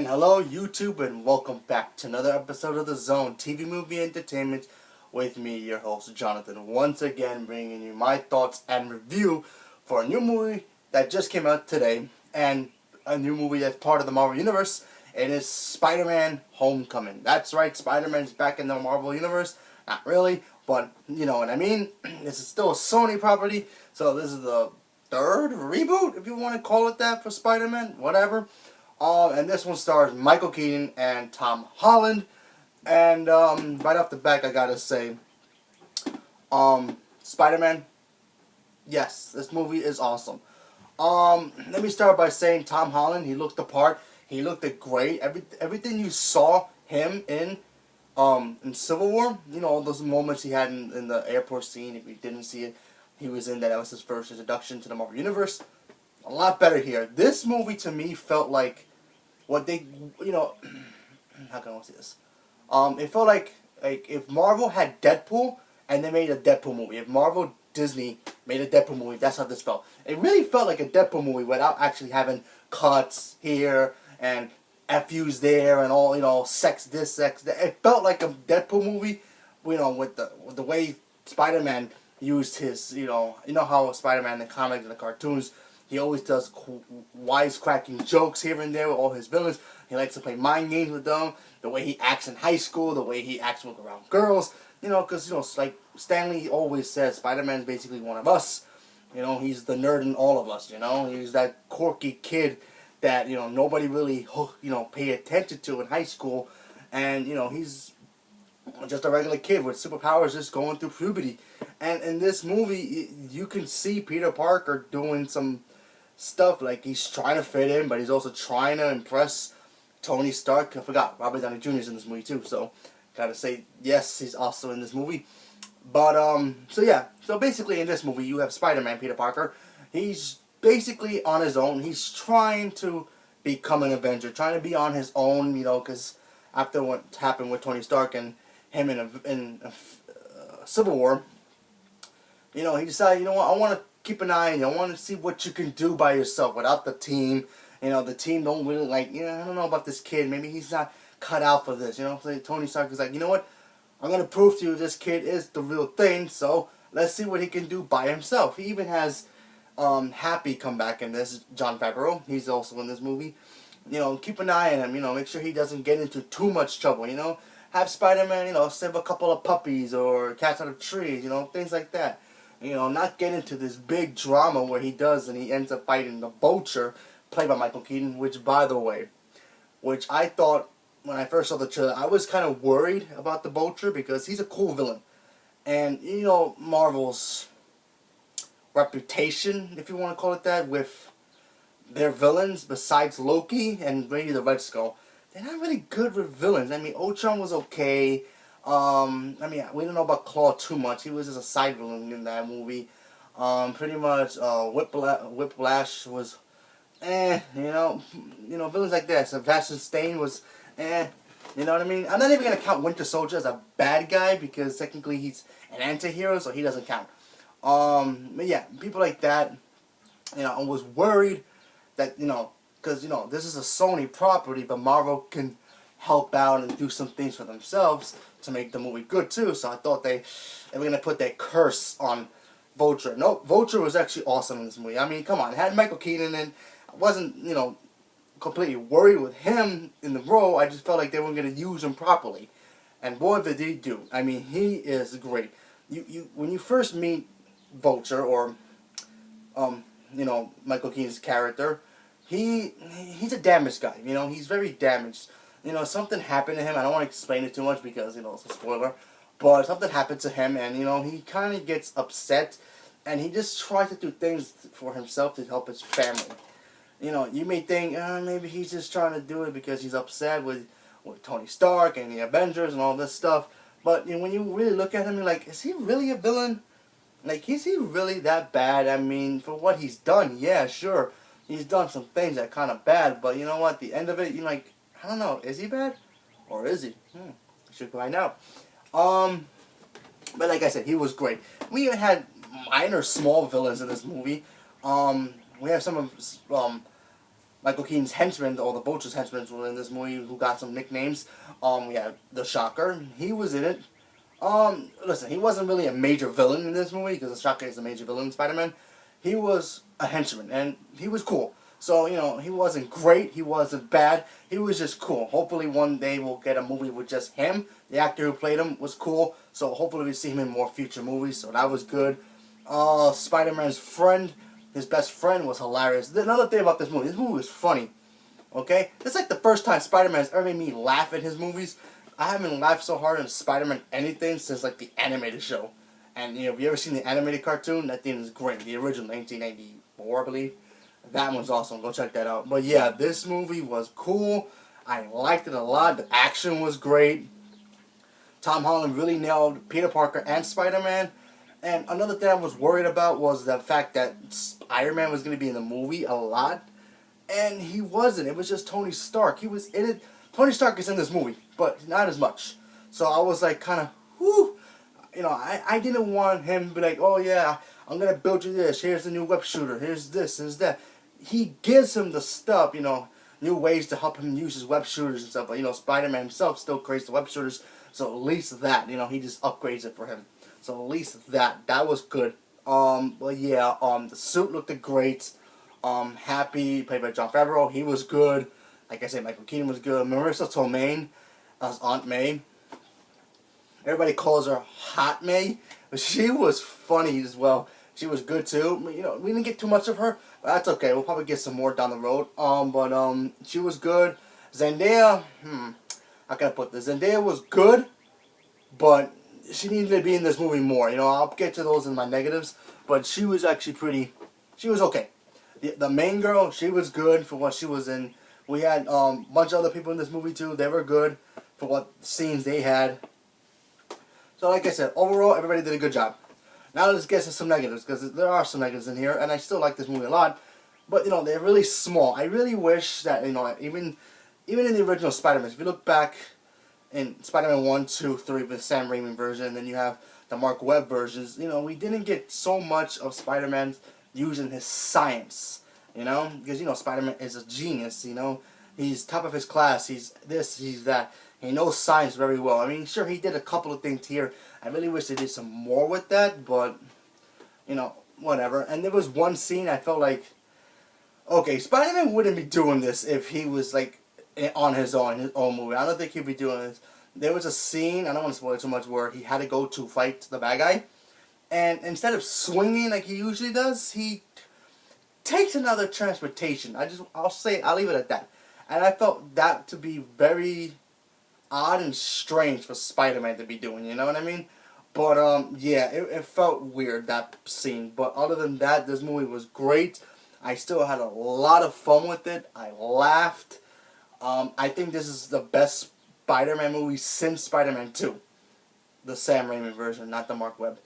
And hello YouTube, and welcome back to another episode of The Zone TV Movie Entertainment with me, your host Jonathan, once again bringing you my thoughts and review for a new movie that just came out today, and a new movie that's part of the Marvel Universe. It is Spider-Man Homecoming. That's right, Spider-Man's back in the Marvel Universe. Not really, but you know what I mean. This is still a Sony property, so this is the third reboot, if you want to call it that, for Spider-Man, whatever. And this one stars Michael Keaton and Tom Holland. And right off the back, I gotta say, Spider-Man, yes, this movie is awesome. Let me start by saying Tom Holland, he looked the part. He looked great. Everything you saw him in Civil War, you know, all those moments he had in the airport scene, if you didn't see it, he was in that. That was his first introduction to the Marvel Universe. A lot better here. This movie, to me, felt like what they, you know, how can I say this? It felt like if Marvel had Deadpool and they made a Deadpool movie. If Marvel Disney made a Deadpool movie, that's how this felt. It really felt like a Deadpool movie without actually having cuts here and FUs there and all, you know, sex this, sex that. It felt like a Deadpool movie, you know, with the way Spider-Man used his, you know how Spider-Man in the comics and the cartoons, he always does wisecracking jokes here and there with all his villains. He likes to play mind games with them. The way he acts in high school, the way he acts around girls. You know, because, you know, like Stan Lee always says, Spider-Man's basically one of us. You know, he's the nerd in all of us, you know. He's that quirky kid that, you know, nobody really, you know, paid attention to in high school. And, you know, he's just a regular kid with superpowers just going through puberty. And in this movie, you can see Peter Parker doing some stuff, like he's trying to fit in, but he's also trying to impress Tony Stark. I forgot, Robert Downey Jr. is in this movie too, so gotta say, yes, he's also in this movie. But, so yeah, so basically in this movie, you have Spider-Man, Peter Parker. He's basically on his own. He's trying to become an Avenger, trying to be on his own, you know, because after what happened with Tony Stark and him in Civil War, you know, he decided, you know what, I want to keep an eye on you. I want to see what you can do by yourself without the team. You know, the team don't really like, you know, I don't know about this kid. Maybe he's not cut out for this. You know, so Tony Stark is like, you know what, I'm going to prove to you this kid is the real thing. So let's see what he can do by himself. He even has Happy come back in this, Jon Favreau. He's also in this movie. You know, keep an eye on him. You know, make sure he doesn't get into too much trouble. You know, have Spider-Man, you know, save a couple of puppies or cats out of trees. You know, things like that. You know, not get into this big drama where he does and he ends up fighting the Vulture, played by Michael Keaton, which, by the way, which I thought, when I first saw the trailer, I was kind of worried about the Vulture because he's a cool villain. And, you know, Marvel's reputation, if you want to call it that, with their villains, besides Loki and Brady the Red Skull, they're not really good with villains. I mean, Ultron was okay. I mean, we don't know about Claw too much. He was just a side villain in that movie. Pretty much, Whiplash was, you know, villains like that. Sebastian Stan was, you know what I mean? I'm not even gonna count Winter Soldier as a bad guy because technically he's an anti-hero, so he doesn't count. But yeah, people like that, you know, I was worried that, you know, because, you know, this is a Sony property, but Marvel can help out and do some things for themselves to make the movie good too. So I thought they were going to put that curse on Vulture. No, Vulture was actually awesome in this movie. I mean, come on, it had Michael Keaton in. I wasn't, you know, completely worried with him in the role. I just felt like they weren't going to use him properly. And boy, did they do. I mean, he is great. When you first meet Vulture, or you know, Michael Keaton's character, he's a damaged guy. You know, he's very damaged. You know, something happened to him. I don't want to explain it too much because, you know, it's a spoiler. But something happened to him, and, you know, he kind of gets upset, and he just tries to do things for himself to help his family. You know, you may think, maybe he's just trying to do it because he's upset with Tony Stark and the Avengers and all this stuff. But, you know, when you really look at him, you're like, is he really a villain? Like, is he really that bad? I mean, for what he's done, yeah, sure. He's done some things that are kind of bad, but you know what? At the end of it, you're like, I don't know, is he bad? Or is he? You should find out. But like I said, he was great. We even had minor small villains in this movie. We have some of Michael Keaton's henchmen, or the Vulture's henchmen, were in this movie who got some nicknames. We had the Shocker. He was in it. Listen, he wasn't really a major villain in this movie because the Shocker is a major villain in Spider-Man. He was a henchman, and he was cool. So, he wasn't great, he wasn't bad, he was just cool. Hopefully one day we'll get a movie with just him. The actor who played him was cool, so hopefully we see him in more future movies, so that was good. Spider-Man's friend, his best friend, was hilarious. Another thing about this movie was funny, okay? It's like the first time Spider-Man's ever made me laugh in his movies. I haven't laughed so hard in Spider-Man anything since, like, the animated show. And, if you ever seen the animated cartoon, that thing is great. The original, 1994, I believe. That one's awesome. Go check that out. But yeah, this movie was cool. I liked it a lot. The action was great. Tom Holland really nailed Peter Parker and Spider-Man. And another thing I was worried about was the fact that Iron-Man was going to be in the movie a lot. And he wasn't. It was just Tony Stark. He was in it. Tony Stark is in this movie, but not as much. So I was like kind of, whoo. I didn't want him to be like, oh yeah, I'm going to build you this. Here's the new web shooter. Here's this. Here's that. He gives him the stuff, new ways to help him use his web shooters and stuff. But, Spider-Man himself still creates the web shooters. So at least that, he just upgrades it for him. So at least that was good. But yeah, the suit looked great. Happy, played by Jon Favreau, he was good. Like I said, Michael Keaton was good. Marissa Tomei as Aunt May. Everybody calls her Hot May, but she was funny as well. She was good too. We didn't get too much of her, but that's okay. We'll probably get some more down the road. But she was good. Zendaya, how can I put this? Zendaya was good, but she needed to be in this movie more. I'll get to those in my negatives, but she was actually she was okay. The main girl, she was good for what she was in. We had a bunch of other people in this movie too. They were good for what scenes they had. So like I said, overall, everybody did a good job. Now let's get to some negatives, because there are some negatives in here, and I still like this movie a lot. But, they're really small. I really wish that, even in the original Spider-Man, if you look back in Spider-Man 1, 2, 3, the Sam Raimi version, and then you have the Mark Webb versions, we didn't get so much of Spider-Man using his science, because, Spider-Man is a genius, he's top of his class, he's this, he's that. He knows science very well. I mean, sure, he did a couple of things here. I really wish they did some more with that, but, whatever. And there was one scene I felt like, okay, Spider-Man wouldn't be doing this if he was, like, on his own movie. I don't think he'd be doing this. There was a scene, I don't want to spoil it too much, where he had to go to fight the bad guy. And instead of swinging like he usually does, he takes another transportation. I'll leave it at that. And I felt that to be very odd and strange for Spider-Man to be doing, you know what I mean? But, yeah, it felt weird, that scene. But other than that, this movie was great. I still had a lot of fun with it. I laughed. I think this is the best Spider-Man movie since Spider-Man 2. The Sam Raimi version, not the Mark Webb.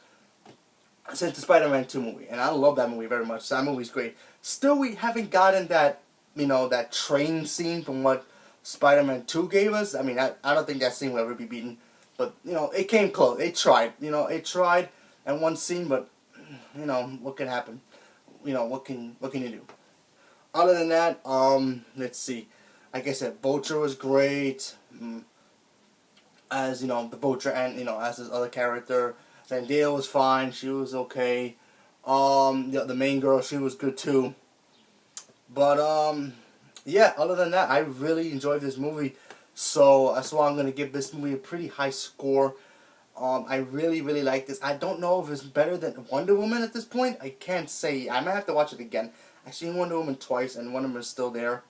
Since the Spider-Man 2 movie. And I love that movie very much. That movie's great. Still, we haven't gotten that, that train scene from what Spider-Man 2 gave us. I mean, I don't think that scene will ever be beaten. But, it came close. It tried. It tried in one scene, but, what can happen? What can you do? Other than that, let's see. Like I said, Vulture was great. As, the Vulture and, as his other character. Zendaya was fine. She was okay. The main girl, she was good too. But, yeah, other than that, I really enjoyed this movie. So that's why I'm going to give this movie a pretty high score. I really, really like this. I don't know if it's better than Wonder Woman at this point. I can't say. I might have to watch it again. I've seen Wonder Woman twice, and Wonder Woman is still there.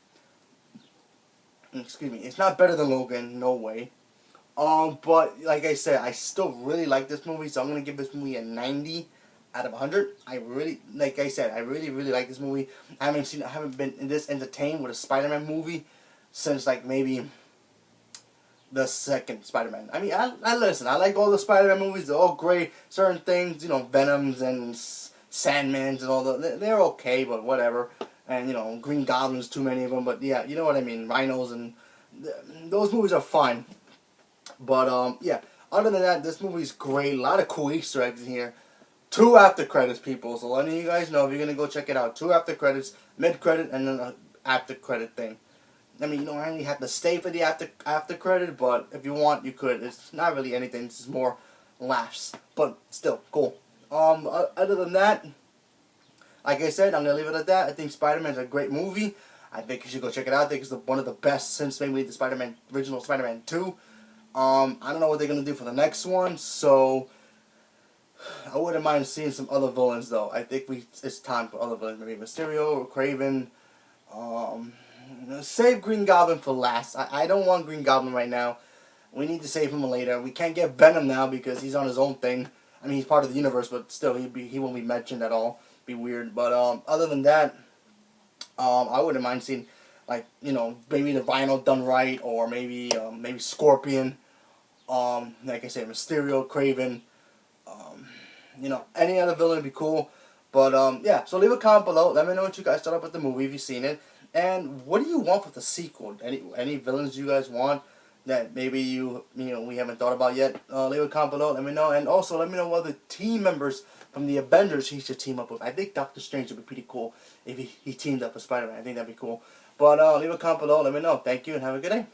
Excuse me. It's not better than Logan. No way. But, like I said, I still really like this movie, so I'm going to give this movie a 90 out of 100. I really, like I said, I really, really like this movie. I haven't been this entertained with a Spider-Man movie since, like, maybe the second Spider-Man. I mean, I listen, I like all the Spider-Man movies. They're all great. Certain things, Venoms and Sandmans and all they're okay, but whatever. And, Green Goblins, too many of them. But, yeah, you know what I mean. Rhinos and those movies are fine. But, yeah, other than that, this movie's great. A lot of cool Easter eggs in here. 2 after credits, people. So letting you guys know if you're going to go check it out. 2 after credits, mid-credit, and then after credit thing. I mean, you don't really have to stay for the after credit, but if you want, you could. It's not really anything. It's just more laughs, but still cool. Other than that, like I said, I'm gonna leave it at that. I think Spider-Man's a great movie. I think you should go check it out. I think it's one of the best since maybe the Spider-Man original Spider-Man 2. I don't know what they're gonna do for the next one, so I wouldn't mind seeing some other villains though. I think it's time for other villains, maybe Mysterio or Craven. Um, Save Green Goblin for last. I don't want Green Goblin right now. We need to save him later. We can't get Venom now because he's on his own thing. I mean, he's part of the universe, but still, he won't be mentioned at all. Be weird. But other than that, I wouldn't mind seeing, like, maybe the Rhino done right, or maybe Scorpion. Like I said, Mysterio, Craven. Any other villain would be cool. But yeah. So leave a comment below. Let me know what you guys thought about the movie if you've seen it, and what do you want for the sequel? Any villains you guys want that maybe we haven't thought about yet? Leave a comment below. Let me know, and also let me know what other team members from the Avengers he should team up with. I think Doctor Strange would be pretty cool if he teamed up with Spider-Man. I think that'd be cool. But leave a comment below. Let me know. Thank you, and have a good day.